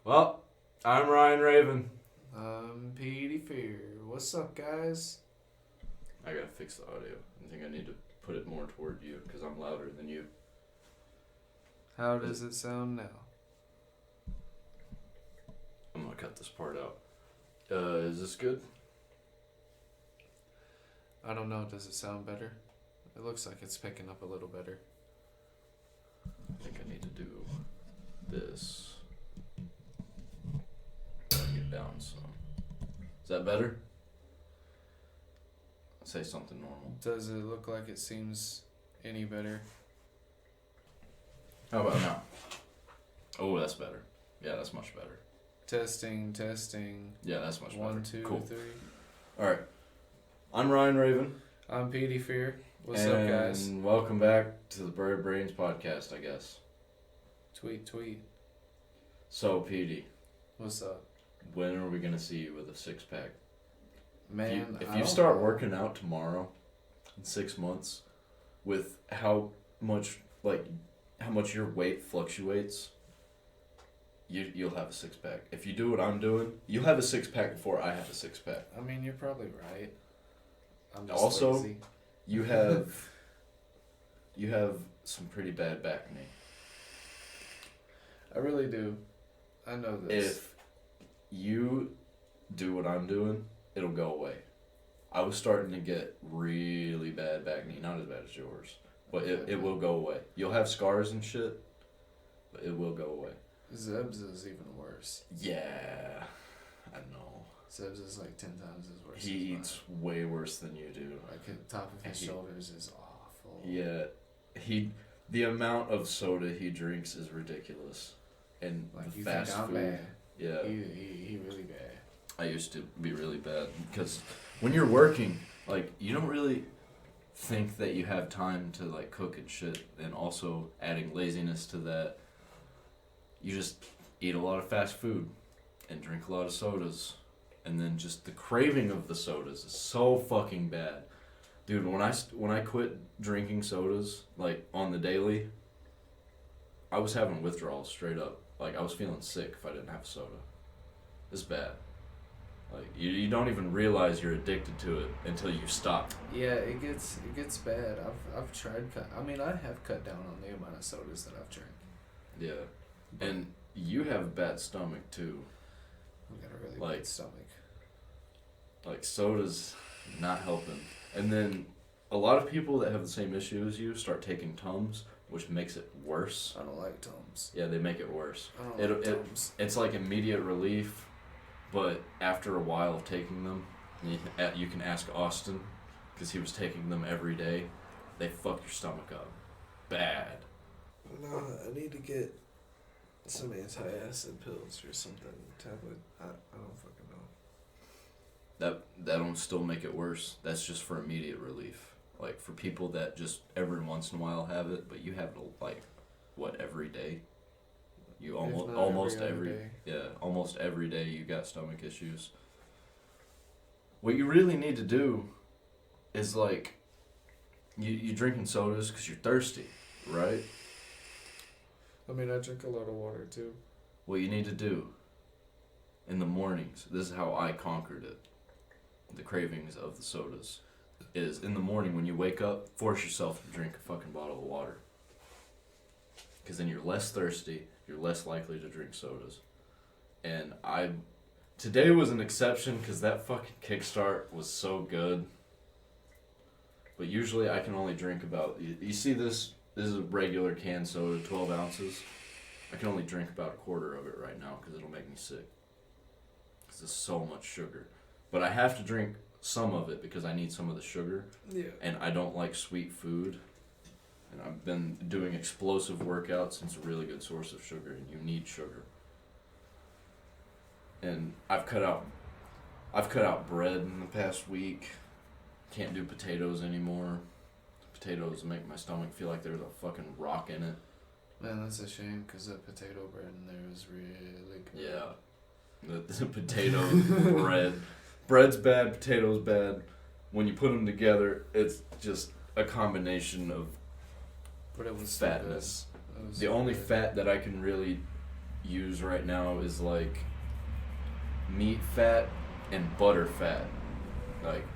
Well, I'm Ryan Raven. I'm Petey Fear. What's up, guys? I gotta fix the audio. I think I need to put it more toward you because I'm louder than you. How does it sound now? I'm gonna cut this part out. Is this good? I don't know. Does it sound better? It looks like it's picking up a little better. I think I need to do this. Bring it down some. Is that better? Say something normal. Does it look like it seems any better? How about now? Oh, that's better. Yeah, that's much better. Testing. Yeah, that's much better. 1, 2, cool. 3. Alright. I'm Ryan Raven. I'm Petey Fear. What's up, guys? And welcome back to the BIRDBRAINS podcast, I guess. Tweet. So, Petey, What's up? when are we going to see you with a six-pack? Man, If you start working out tomorrow in 6 months with how much your weight fluctuates, you'll have a six-pack. If you do what I'm doing, you'll have a six-pack before I have a six-pack. I mean, you're probably right. I'm just Also, lazy. you have some pretty bad back knee. I really do. I know this. If you do what I'm doing, it'll go away. I was starting to get really bad back knee, not as bad as yours, but it will go away. You'll have scars and shit, but it will go away. Zeb's is even worse. Yeah, I know. Zeb's is like 10 times as worse. He eats way worse than you do. Like the top of his shoulders is awful. Yeah, the amount of soda he drinks is ridiculous, and like the you fast think I'm food. bad. Yeah, He really bad. I used to be really bad because when you're working, like, you don't really think that you have time to like cook and shit, and also adding laziness to that, you just eat a lot of fast food and drink a lot of sodas, and then just the craving of the sodas is so fucking bad. Dude, when I quit drinking sodas like on the daily, I was having withdrawals straight up. Like, I was feeling sick if I didn't have soda. It's bad. Like, you don't even realize you're addicted to it until you stop. Yeah, it gets bad. I've tried I have cut down on the amount of sodas that I've drank. Yeah. And you have a bad stomach too. I've got a really bad stomach. Like, soda's not helping. And then a lot of people that have the same issue as you start taking Tums, which makes it worse. I don't like Tums. Yeah, they make it worse. I don't like Tums. It's like immediate relief, but after a while of taking them, you can ask Austin, because he was taking them every day, they fuck your stomach up. Bad. No, I need to get some anti-acid pills or something. Tablet. I don't fucking know. That don't still make it worse. That's just for immediate relief. Like, for people that just every once in a while have it, but you have it like, what, every day? You almost every day. Yeah, almost every day you got stomach issues. What you really need to do is, like, you drinking sodas because you're thirsty, right? I mean, I drink a lot of water too. What you need to do in the mornings, this is how I conquered it, the cravings of the sodas, is in the morning when you wake up, force yourself to drink a fucking bottle of water. Because then you're less thirsty, you're less likely to drink sodas. And today was an exception because that fucking kickstart was so good. But usually I can only drink about, you see this is a regular canned soda, 12 ounces. I can only drink about a quarter of it right now because it'll make me sick. because it's so much sugar. But I have to drink some of it because I need some of the sugar. Yeah. And I don't like sweet food. And I've been doing explosive workouts, and it's a really good source of sugar, and you need sugar. And I've cut out bread in the past week. Can't do potatoes anymore. Potatoes make my stomach feel like there's a fucking rock in it. Man, that's a shame because that potato bread in there was really good. Yeah. The potato bread. Bread's bad, potato's bad. When you put them together, it's just a combination of But it was fatness. So good. The only fat that I can really use right now is like meat fat and butter fat. Like,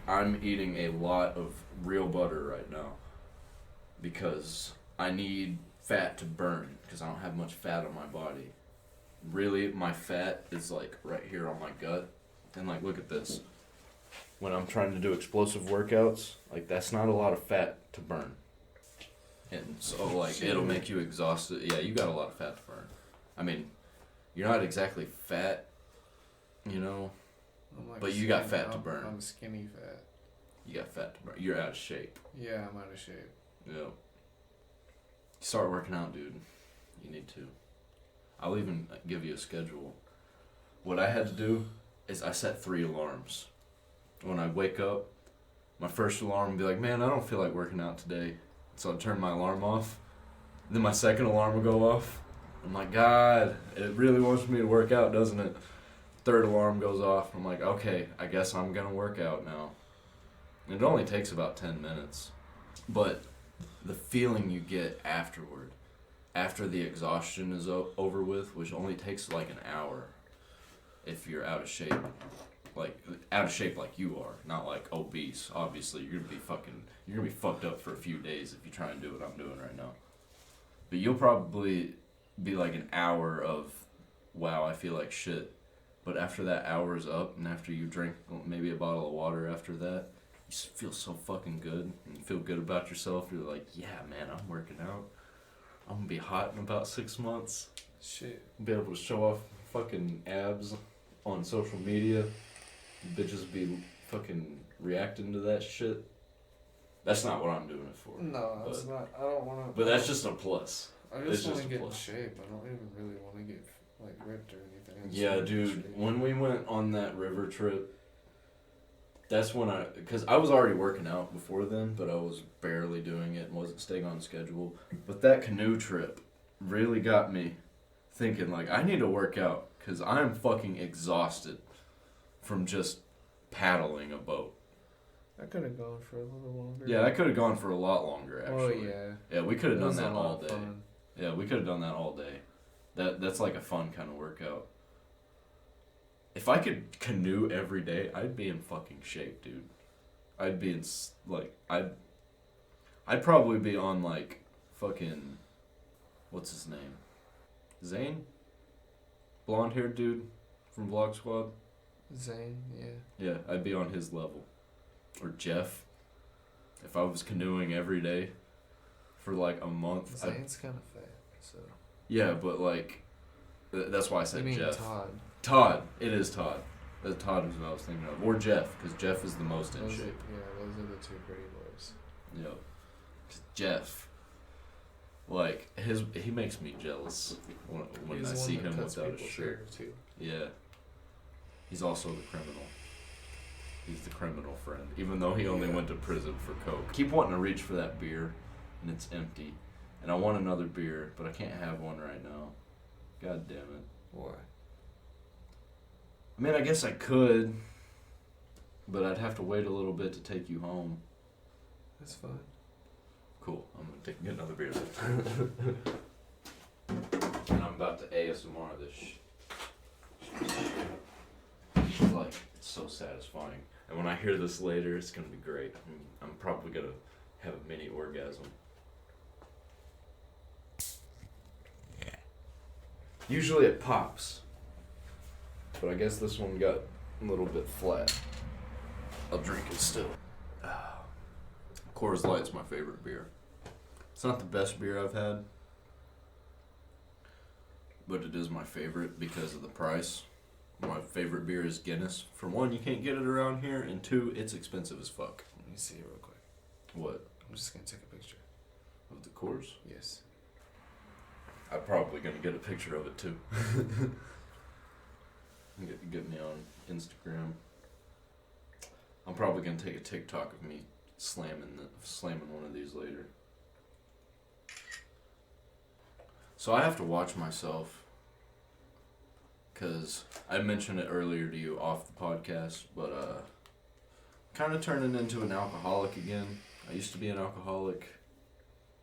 I'm eating a lot of real butter right now because I need fat to burn because I don't have much fat on my body. Really, my fat is like right here on my gut. And like, look at this. When I'm trying to do explosive workouts, like that's not a lot of fat to burn. And so like, it'll make you exhausted. Yeah, you got a lot of fat to burn. I mean, you're not exactly fat, you know, I'm but you got fat to burn. I'm skinny fat. You got fat to burn. You're out of shape. Yeah, I'm out of shape. Yeah. Start working out, dude. You need to. I'll even give you a schedule. What I had to do is I set 3 alarms. When I wake up, my first alarm would be like, man, I don't feel like working out today. So I'd turn my alarm off. Then my second alarm would go off. I'm like, God, it really wants me to work out, doesn't it? Third alarm goes off. I'm like, okay, I guess I'm going to work out now. And it only takes about 10 minutes. But the feeling you get afterward, after the exhaustion is over with, which only takes like an hour if you're out of shape. Like, out of shape like you are, not like obese. Obviously, you're gonna be fucked up for a few days if you try and do what I'm doing right now. But you'll probably be like an hour of, wow, I feel like shit. But after that hour's up, and after you drink maybe a bottle of water after that, you feel so fucking good, and you feel good about yourself. You're like, yeah, man, I'm working out. I'm gonna be hot in about 6 months. Shit. Be able to show off fucking abs on social media. Bitches be fucking reacting to that shit. That's not what I'm doing it for. No, that's not. I don't want to. But that's just a plus. I it's just want just to a get in plus. shape. I don't even really want to get like ripped or anything. I just Yeah, wanna get in dude. shape. When we went on that river trip, that's when because I was already working out before then, but I was barely doing it and wasn't staying on schedule. But that canoe trip really got me thinking, like, I need to work out because I'm fucking exhausted from just paddling a boat. I could have gone for a little longer. Yeah, I could have gone for a lot longer, Oh actually. yeah. Yeah, we could have It done was a that lot all of day. fun. Yeah, we could have done that all day. That's like a fun kind of workout. If I could canoe every day, I'd be in fucking shape, dude. I'd be in I'd probably be on like fucking what's his name? Zane? Blonde-haired dude from Vlog Squad? Zane, yeah. Yeah, I'd be on his level. Or Jeff. If I was canoeing every day for like a month. Zane's kind of fat, so. Yeah, but like, that's why I said You mean Jeff. Todd? Todd. It is Todd. Todd is what I was thinking of. Or Jeff, because Jeff is the most in Those shape. those are the 2 pretty boys. Yep. 'Cause Jeff, like, he makes me jealous when He's I the see one that him cuts without a people's shirt. hair, too. Yeah. He's also the criminal. He's the criminal friend, even though he only Yeah. went to prison for coke. Keep wanting to reach for that beer, and it's empty. And I want another beer, but I can't have one right now. God damn it. Why? I mean, I guess I could, but I'd have to wait a little bit to take you home. That's fine. Cool. I'm gonna get another beer then. And I'm about to ASMR this. Like, it's so satisfying. And when I hear this later, it's gonna be great. I'm probably gonna have a mini orgasm. Usually it pops, but I guess this one got a little bit flat. I'll drink it still. Coors Light's my favorite beer. It's not the best beer I've had, but it is my favorite because of the price. My favorite beer is Guinness. For one, you can't get it around here, and two, it's expensive as fuck. Let me see it real quick. What? I'm just gonna take a picture. Of the Coors? Yes. I'm probably gonna get a picture of it too. Get me on Instagram. I'm probably gonna take a TikTok of me slamming one of these later. So I have to watch myself, cause I mentioned it earlier to you off the podcast, but kind of turning into an alcoholic again. I used to be an alcoholic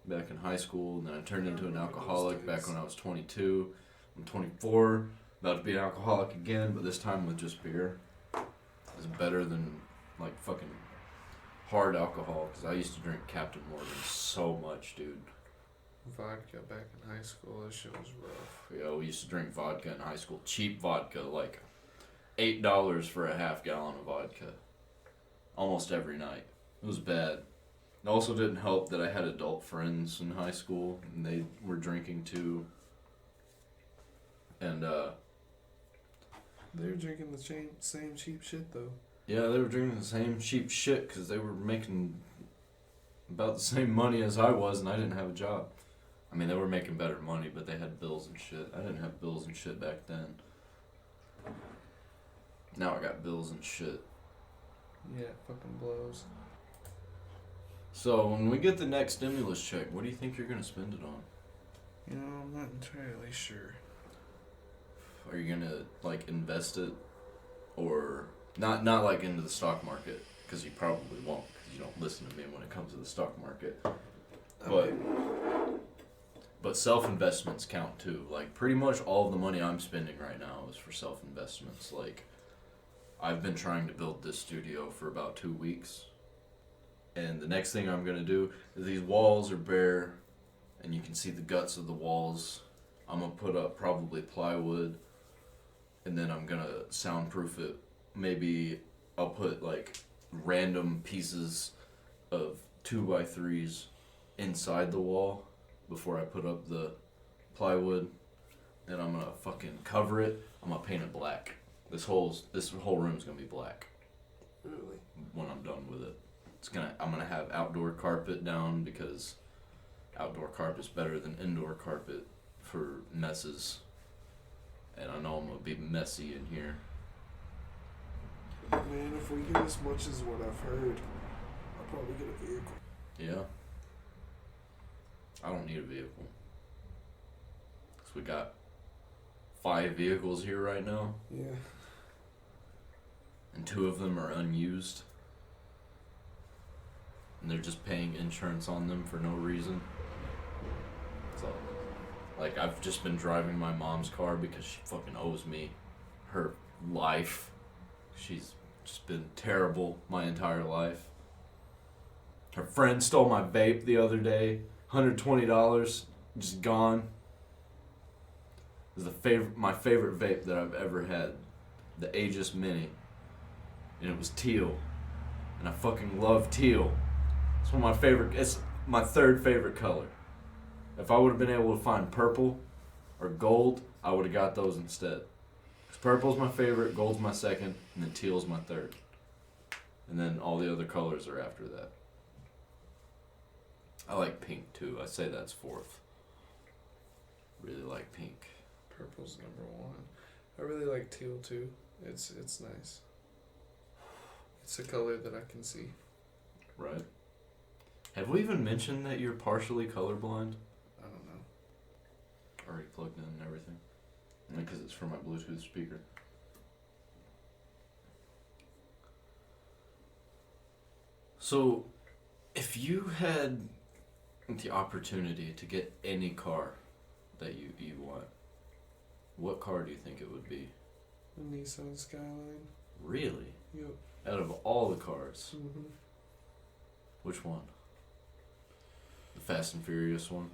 back in high school, and then I turned into an alcoholic back when I was 22. I'm 24, about to be an alcoholic again, but this time with just beer. It's better than like fucking hard alcohol, because I used to drink Captain Morgan so much, dude. Vodka back in high school, that shit was rough. Yeah, we used to drink vodka in high school. Cheap vodka, like $8 for a half gallon of vodka. Almost every night. It was bad. It also didn't help that I had adult friends in high school, and they were drinking too. And, They were drinking the same cheap shit, though. yeah, they were drinking the same cheap shit because they were making about the same money as I was, and I didn't have a job. I mean, they were making better money, but they had bills and shit. I didn't have bills and shit back then. Now I got bills and shit. Yeah, it fucking blows. So, when we get the next stimulus check, what do you think you're going to spend it on? You know, I'm not entirely sure. Are you going to, like, invest it? Or, not like into the stock market, because you probably won't, because you don't listen to me when it comes to the stock market. But self-investments count too. Like, pretty much all of the money I'm spending right now is for self-investments. Like, I've been trying to build this studio for about 2 weeks. And the next thing I'm going to do is these walls are bare, and you can see the guts of the walls. I'm going to put up probably plywood, and then I'm going to soundproof it. Maybe I'll put, like, random pieces of 2x3s inside the wall before I put up the plywood. Then I'm gonna fucking cover it. I'm gonna paint it black. This whole room's gonna be black. Really? When I'm done with it. I'm gonna have outdoor carpet down, because outdoor carpet's better than indoor carpet for messes. And I know I'm gonna be messy in here. Man, if we get as much as what I've heard, I'll probably get a vehicle. Yeah. I don't need a vehicle. Because we got 5 vehicles here right now, Yeah. and 2 of them are unused. And they're just paying insurance on them for no reason. So, like, I've just been driving my mom's car because she fucking owes me her life. She's just been terrible my entire life. Her friend stole my vape the other day. $120, just gone. It was my favorite vape that I've ever had. The Aegis Mini. And it was teal. And I fucking love teal. It's my 3rd favorite color. If I would have been able to find purple or gold, I would have got those instead. Because purple's my favorite, gold's my 2nd, and then teal's my 3rd. And then all the other colors are after that. I like pink too. I say that's 4th. Really like pink. Purple's number 1. I really like teal too. It's nice. It's a color that I can see. Right. Have we even mentioned that you're partially colorblind? I don't know. Already plugged in and everything. Because it's from my Bluetooth speaker. So, if you had the opportunity to get any car that you want, what car do you think it would be? The Nissan Skyline. Really? Yep. Out of all the cars, Mm-hmm. which one? The Fast and Furious one?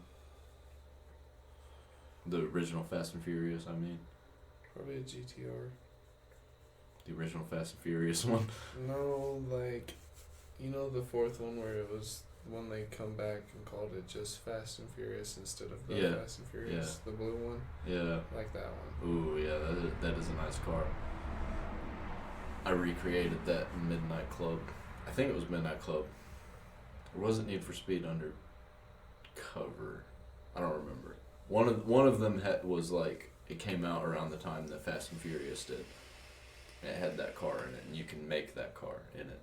The original Fast and Furious, I mean. Probably a GTR. The original Fast and Furious one? No, like, you know the 4th one where it was when they come back and called it just Fast and Furious instead of the Fast and Furious, the blue one. Yeah. Like that one. Ooh, yeah, that is a nice car. I recreated that in Midnight Club. I think it was Midnight Club. Or was it Need for Speed Undercover? I don't remember. One of them was like, it came out around the time that Fast and Furious did. And it had that car in it, and you can make that car in it.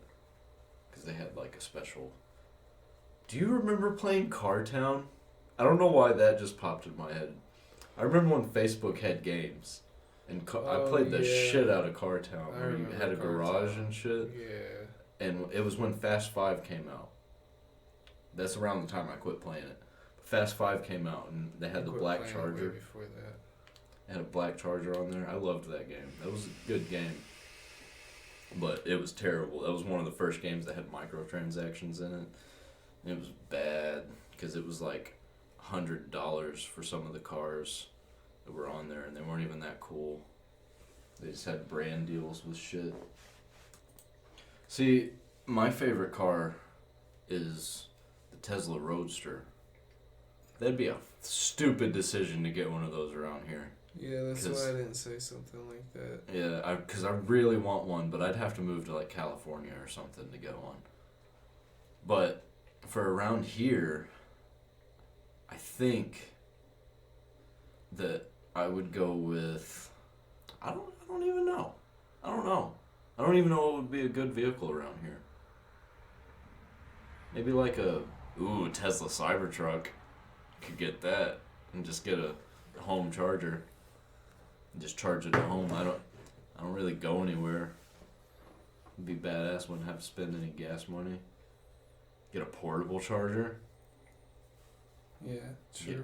Because they had like a special... Do you remember playing Car Town? I don't know why that just popped in my head. I remember when Facebook had games. And I played the shit out of Car Town, where you had a garage and shit. Yeah. And it was when Fast 5 came out. That's around the time I quit playing it. Fast 5 came out, and they had the black Charger. Way before that. It had a black Charger on there. I loved that game. That was a good game. But it was terrible. That was one of the first games that had microtransactions in it. And it was bad, because it was like $100 for some of the cars that were on there, and they weren't even that cool. They just had brand deals with shit. See, my favorite car is the Tesla Roadster. That'd be a stupid decision to get one of those around here. Yeah, that's why I didn't say something like that. Yeah, because I really want one, but I'd have to move to like California or something to get one. But for around here, I think that I would go with... I don't even know. I don't know. I don't even know what would be a good vehicle around here. Maybe like a Tesla Cybertruck. Could get that and just get a home charger and just charge it at home. I don't really go anywhere. It'd be badass. Wouldn't have to spend any gas money. Get a portable charger. Yeah, sure. Yeah.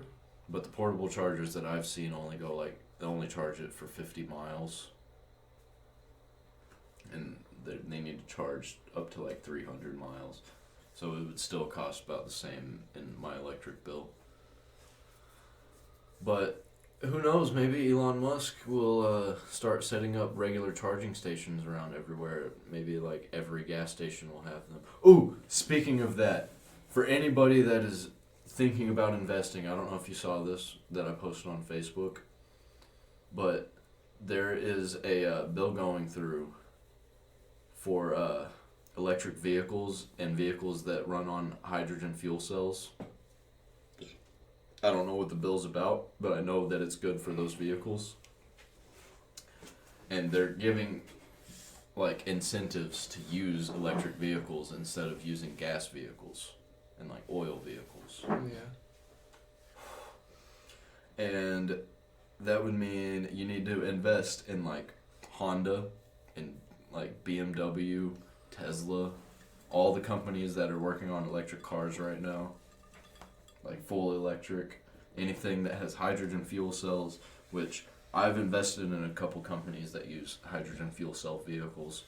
But the portable chargers that I've seen they only charge it for 50 miles. And they need to charge up to like 300 miles. So it would still cost about the same in my electric bill. But who knows, maybe Elon Musk will start setting up regular charging stations around everywhere. Maybe like every gas station will have them. Ooh, speaking of that, for anybody that is thinking about investing, I don't know if you saw this that I posted on Facebook, but there is a bill going through for electric vehicles and vehicles that run on hydrogen fuel cells. I don't know what the bill's about, but I know that it's good for those vehicles. And they're giving like incentives to use electric vehicles instead of using gas vehicles and like oil vehicles. Yeah. And that would mean you need to invest in like Honda and like BMW, Tesla, all the companies that are working on electric cars right now. Like full electric, anything that has hydrogen fuel cells, which I've invested in a couple companies that use hydrogen fuel cell vehicles.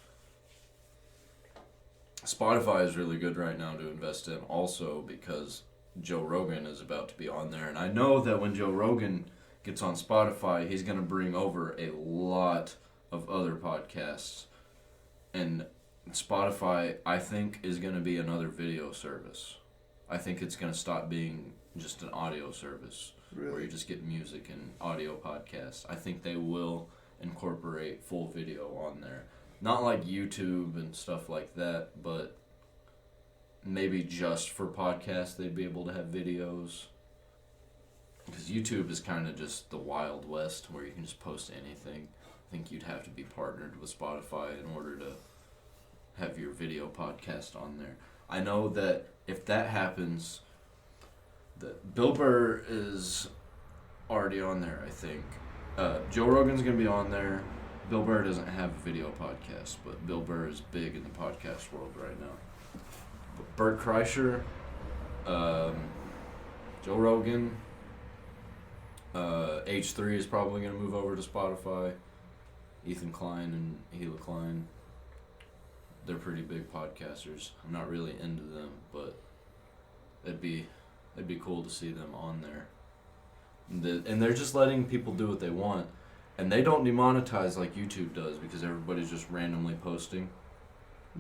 Spotify is really good right now to invest in also because Joe Rogan is about to be on there. And I know that when Joe Rogan gets on Spotify, he's going to bring over a lot of other podcasts. And Spotify, I think, is going to be another video service. I think it's going to stop being just an audio service where you just get music and audio podcasts. I think they will incorporate full video on there. Not like YouTube and stuff like that, but maybe just for podcasts they'd be able to have videos. Because YouTube is kind of just the Wild West where you can just post anything. I think you'd have to be partnered with Spotify in order to have your video podcast on there. I know that if that happens, that Bill Burr is already on there, I think. Joe Rogan's going to be on there. Bill Burr doesn't have a video podcast, but Bill Burr is big in the podcast world right now. But Bert Kreischer, Joe Rogan, H3 is probably going to move over to Spotify. Ethan Klein and Gila Klein. They're pretty big podcasters. I'm not really into them, but it'd be cool to see them on there. And they're just letting people do what they want. And they don't demonetize like YouTube does because everybody's just randomly posting.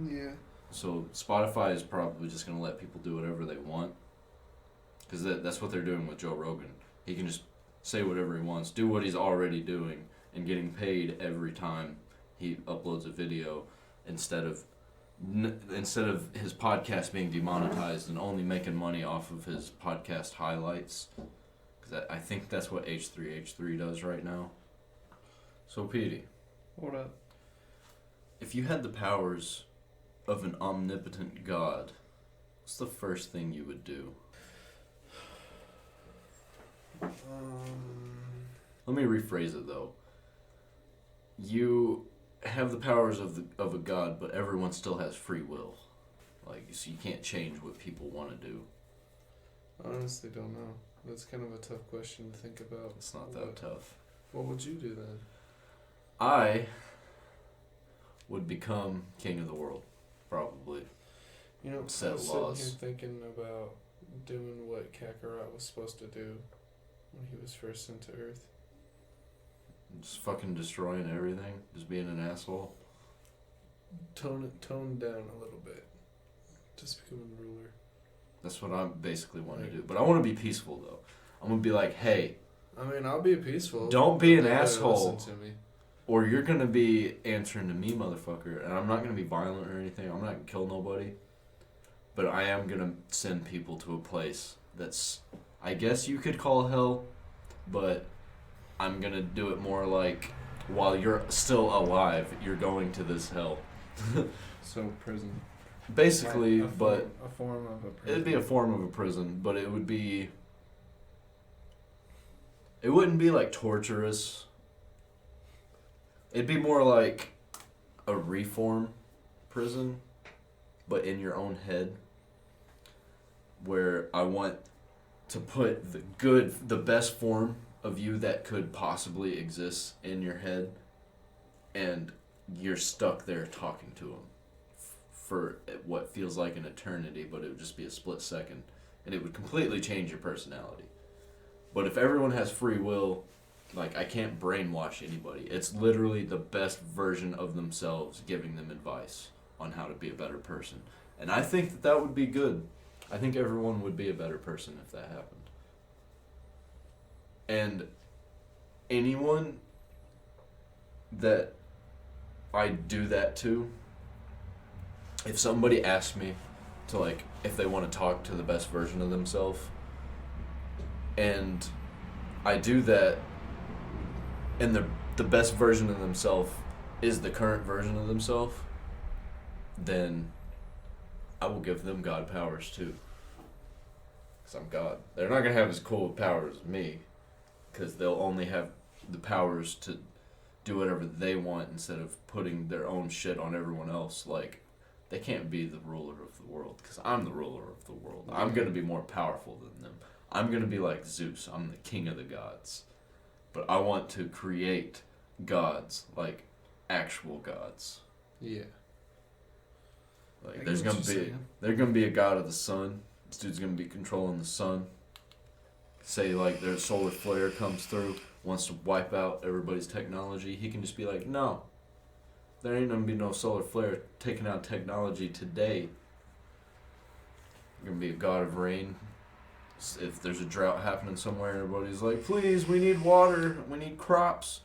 Yeah. So Spotify is probably just going to let people do whatever they want. Because that's what they're doing with Joe Rogan. He can just say whatever he wants, do what he's already doing, and getting paid every time he uploads a video. instead of his podcast being demonetized and only making money off of his podcast highlights. Because I think that's what H3H3 does right now. So, Petey. What up? If you had the powers of an omnipotent god, what's the first thing you would do? Let me rephrase it though. You have the powers of a god, but everyone still has free will. Like, so you can't change what people want to do. I honestly don't know. That's kind of a tough question to think about. It's not that tough. What would you do then? I would become king of the world, probably. You know, Set I was laws. sitting here thinking about doing what Kakarot was supposed to do when he was first sent to Earth. Just fucking destroying everything, just being an asshole. Tone down a little bit. Just becoming ruler. That's what I basically want to do. But I want to be peaceful though. I'm gonna be like, hey, I mean, I'll be peaceful. don't be an Nobody asshole. listen to me. Or you're gonna be answering to me, motherfucker. And I'm not gonna be violent or anything. I'm not gonna kill nobody. But I am gonna send people to a place that's, I guess you could call hell, but I'm gonna do it more like, while you're still alive, you're going to this hell. So prison. Basically, Like but a form of a prison. it'd be a form of a prison, but it would be, it wouldn't be like torturous. It'd be more like a reform prison, but in your own head, where I want to put the best form of you that could possibly exist in your head, and you're stuck there talking to them for what feels like an eternity, but it would just be a split second, and it would completely change your personality. But if everyone has free will, like, I can't brainwash anybody. It's literally the best version of themselves giving them advice on how to be a better person. And I think that that would be good. I think everyone would be a better person if that happened. And anyone that I do that to, if somebody asks me to, like, if they want to talk to the best version of themselves, and I do that, and the best version of themselves is the current version of themselves, then I will give them God powers too. Because I'm God. They're not going to have as cool powers as me, because they'll only have the powers to do whatever they want instead of putting their own shit on everyone else. Like, they can't be the ruler of the world, because I'm the ruler of the world. I'm going to be more powerful than them. I'm going to be like Zeus. I'm the king of the gods. But I want to create gods, like actual gods. Yeah. Like, there's gonna be a god of the sun. This dude's gonna be controlling the sun. Say, like, their solar flare comes through, wants to wipe out everybody's technology. He can just be like, no, there ain't gonna be no solar flare taking out technology today. You're gonna be a god of rain. If there's a drought happening somewhere, everybody's like, please, we need water, we need crops.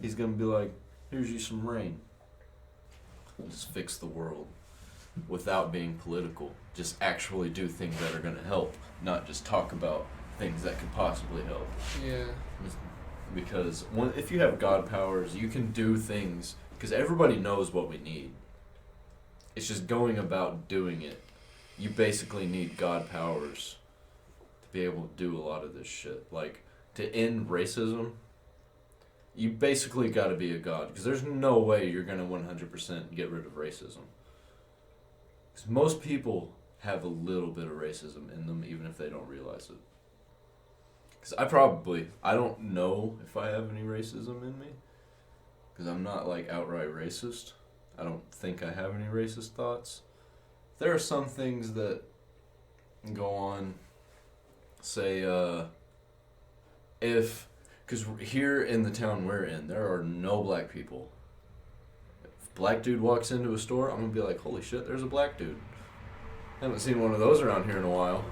He's gonna be like, here's you some rain. Just fix the world without being political. Just actually do things that are gonna help, not just talk about things that could possibly help. Yeah. Because if you have God powers, you can do things, because everybody knows what we need. It's just going about doing it. You basically need God powers to be able to do a lot of this shit. Like, to end racism, you basically got to be a god, because there's no way you're going to 100% get rid of racism. Because most people have a little bit of racism in them, even if they don't realize it. Because I don't know if I have any racism in me, because I'm not, like, outright racist. I don't think I have any racist thoughts. There are some things that go on, say, because here in the town we're in, there are no black people. If a black dude walks into a store, I'm going to be like, holy shit, there's a black dude. Haven't seen one of those around here in a while.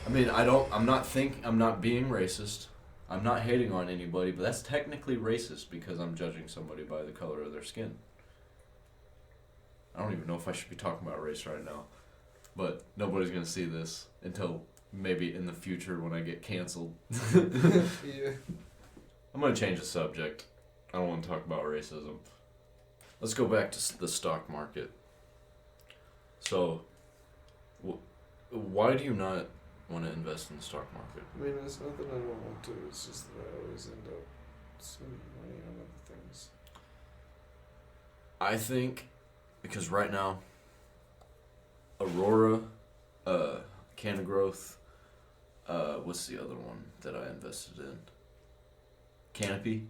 I mean, I'm not being racist. I'm not hating on anybody, but that's technically racist because I'm judging somebody by the color of their skin. I don't even know if I should be talking about race right now, but nobody's gonna see this until maybe in the future when I get canceled. Yeah. I'm gonna change the subject. I don't want to talk about racism. Let's go back to the stock market. So, why do you not want to invest in the stock market? I mean, it's not that I don't want to. It's just that I always end up spending money on other things. I think because right now, Aurora, Canna Growth, what's the other one that I invested in? Canopy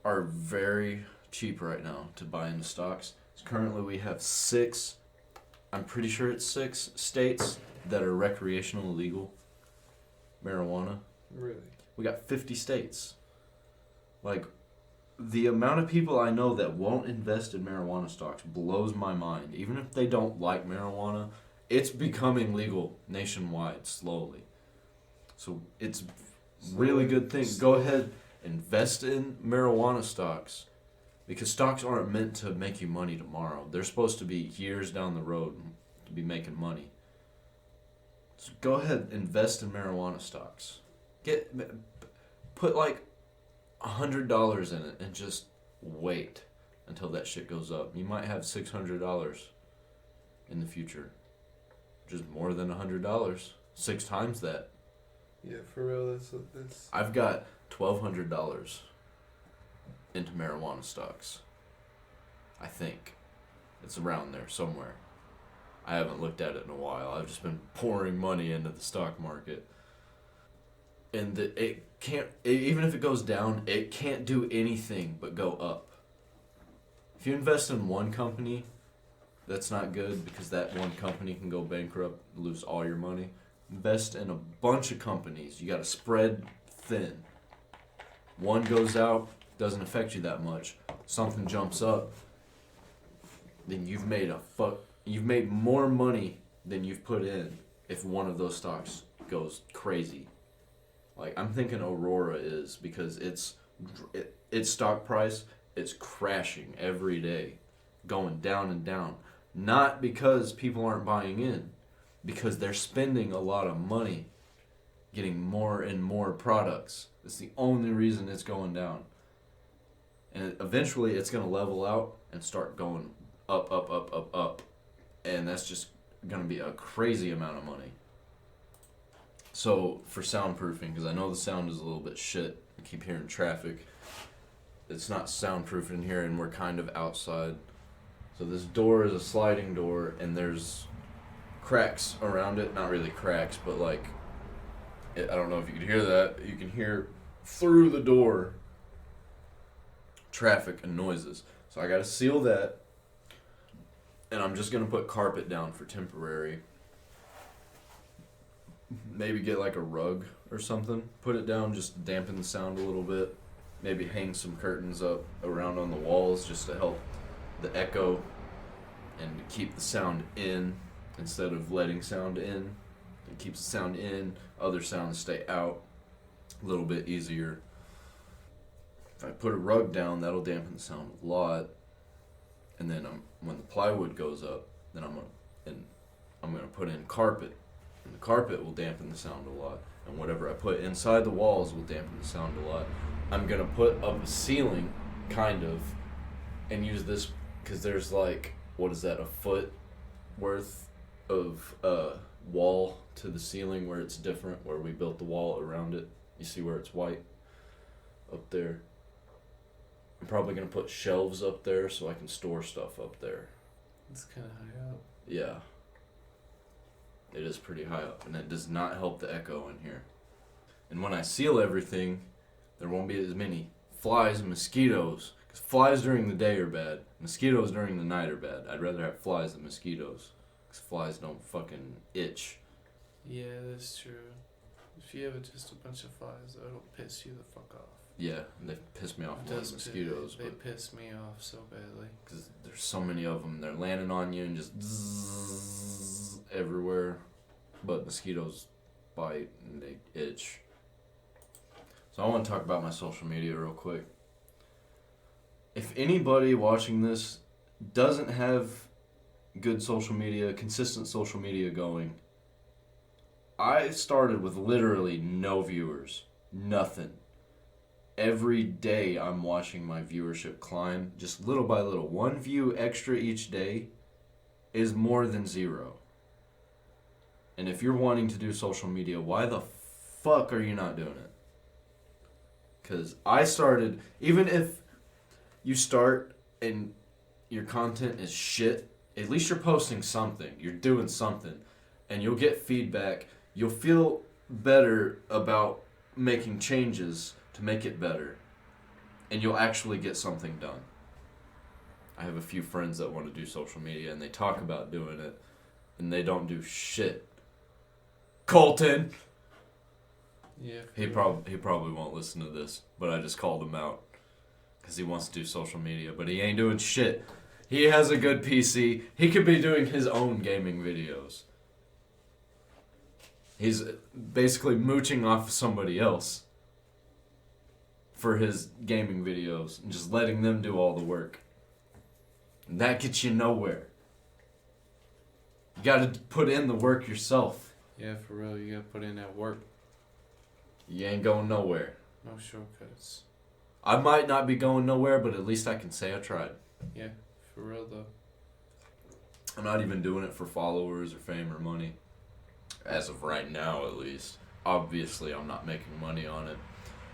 are very cheap right now to buy into stocks. Currently, we have 6, I'm pretty sure it's 6 states that are recreational legal marijuana. Really? We got 50 states. Like, the amount of people I know that won't invest in marijuana stocks blows my mind. Even if they don't like marijuana, it's becoming legal nationwide slowly. So it's really good thing. Go ahead, invest in marijuana stocks. Because stocks aren't meant to make you money tomorrow. They're supposed to be years down the road to be making money. So go ahead, invest in marijuana stocks. Put like $100 in it and just wait until that shit goes up. You might have $600 in the future. Just more than $100. 6 times that. Yeah, for real. That's. I've got $1,200 into marijuana stocks. I think it's around there somewhere. I haven't looked at it in a while. I've just been pouring money into the stock market, and it can't. Even if it goes down, it can't do anything but go up. If you invest in one company, that's not good because that one company can go bankrupt, lose all your money. Invest in a bunch of companies. You got to spread thin. One goes out, doesn't affect you that much. Something jumps up, then you've made more money than you've put in if one of those stocks goes crazy. Like, I'm thinking Aurora is, because its stock price, it's crashing every day, going down and down. Not because people aren't buying in, because they're spending a lot of money getting more and more products. It's the only reason it's going down. And eventually it's going to level out and start going up, up, up, up, up. And that's just going to be a crazy amount of money. So, for soundproofing, because I know the sound is a little bit shit. I keep hearing traffic. It's not soundproof in here, and we're kind of outside. So this door is a sliding door, and there's cracks around it. Not really cracks, but like, I don't know if you could hear that. You can hear through the door traffic and noises. So I gotta seal that, and I'm just gonna put carpet down for temporary. Maybe get like a rug or something, put it down, just dampen the sound a little bit. Maybe hang some curtains up around on the walls just to help the echo and keep the sound in instead of letting sound in. It keeps the sound in, other sounds stay out. A little bit easier. If I put a rug down, that'll dampen the sound a lot. And then when the plywood goes up, then I'm gonna put in carpet, and the carpet will dampen the sound a lot. And whatever I put inside the walls will dampen the sound a lot. I'm gonna put up a ceiling, kind of, and use this because there's like, what is that, a foot worth of wall to the ceiling where it's different, where we built the wall around it. You see where it's white up there? I'm probably going to put shelves up there so I can store stuff up there. It's kind of high up. Yeah. It is pretty high up, and it does not help the echo in here. And when I seal everything, there won't be as many flies and mosquitoes. Because flies during the day are bad. Mosquitoes during the night are bad. I'd rather have flies than mosquitoes. Because flies don't fucking itch. Yeah, that's true. If you have just a bunch of flies, though, it'll piss you the fuck off. Yeah, they piss me off more than mosquitoes. They piss me off so badly. Because there's so many of them. They're landing on you and just zzz everywhere. But mosquitoes bite and they itch. So I want to talk about my social media real quick. If anybody watching this doesn't have good social media, consistent social media going. I started with literally no viewers, nothing. Every day I'm watching my viewership climb, just little by little. 1 view extra each day is more than 0. And if you're wanting to do social media, why the fuck are you not doing it? Because I started, even if you start and your content is shit, at least you're posting something. You're doing something. And you'll get feedback. You'll feel better about making changes to make it better. And you'll actually get something done. I have a few friends that want to do social media and they talk about doing it and they don't do shit. Colton! Yeah. He probably won't listen to this, but I just called him out because he wants to do social media, but he ain't doing shit. He has a good PC. He could be doing his own gaming videos. He's basically mooching off somebody else for his gaming videos and just letting them do all the work. And that gets you nowhere. You gotta put in the work yourself. Yeah, for real, you gotta put in that work. You ain't going nowhere. No shortcuts. I might not be going nowhere, but at least I can say I tried. Yeah, for real though. I'm not even doing it for followers or fame or money. As of right now, at least. Obviously, I'm not making money on it.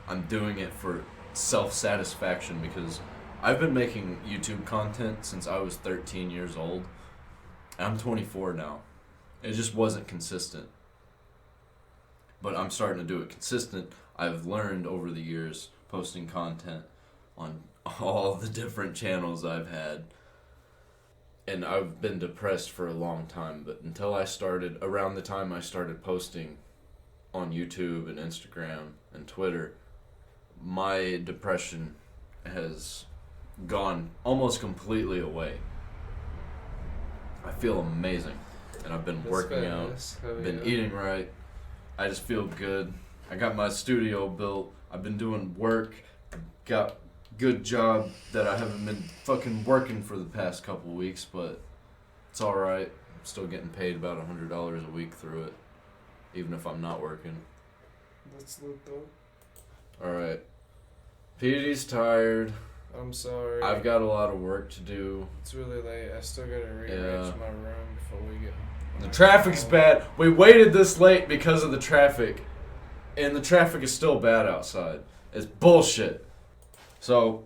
I'm doing it for self-satisfaction because I've been making YouTube content since I was 13 years old. I'm 24 now. It just wasn't consistent. But I'm starting to do it consistent. I've learned over the years posting content on all the different channels I've had. And I've been depressed for a long time, but until I started, around the time I started posting on YouTube and Instagram and Twitter, my depression has gone almost completely away. I feel amazing, and I've been working out, been eating right. I just feel good. I got my studio built. I've been doing work. Got good job that I haven't been fucking working for the past couple weeks, but it's alright. I'm still getting paid about $100 a week through it, even if I'm not working. That's lit though. Alright. PD's tired. I'm sorry. I've got a lot of work to do. It's really late. I still gotta rearrange my room before we get. The traffic's bad. We waited this late because of the traffic, and the traffic is still bad outside. It's bullshit. So,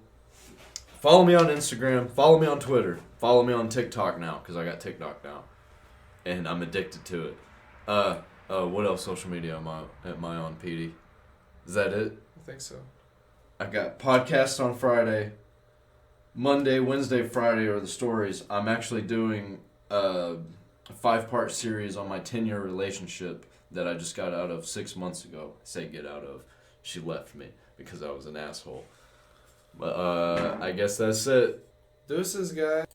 follow me on Instagram, follow me on Twitter, follow me on TikTok now, because I got TikTok now, and I'm addicted to it. What else social media am I on, Petey? Is that it? I think so. I got podcasts on Friday. Monday, Wednesday, Friday are the stories. I'm actually doing a 5-part series on my 10-year relationship that I just got out of 6 months ago. I say get out of. She left me because I was an asshole. But I guess that's it. Deuces, guy.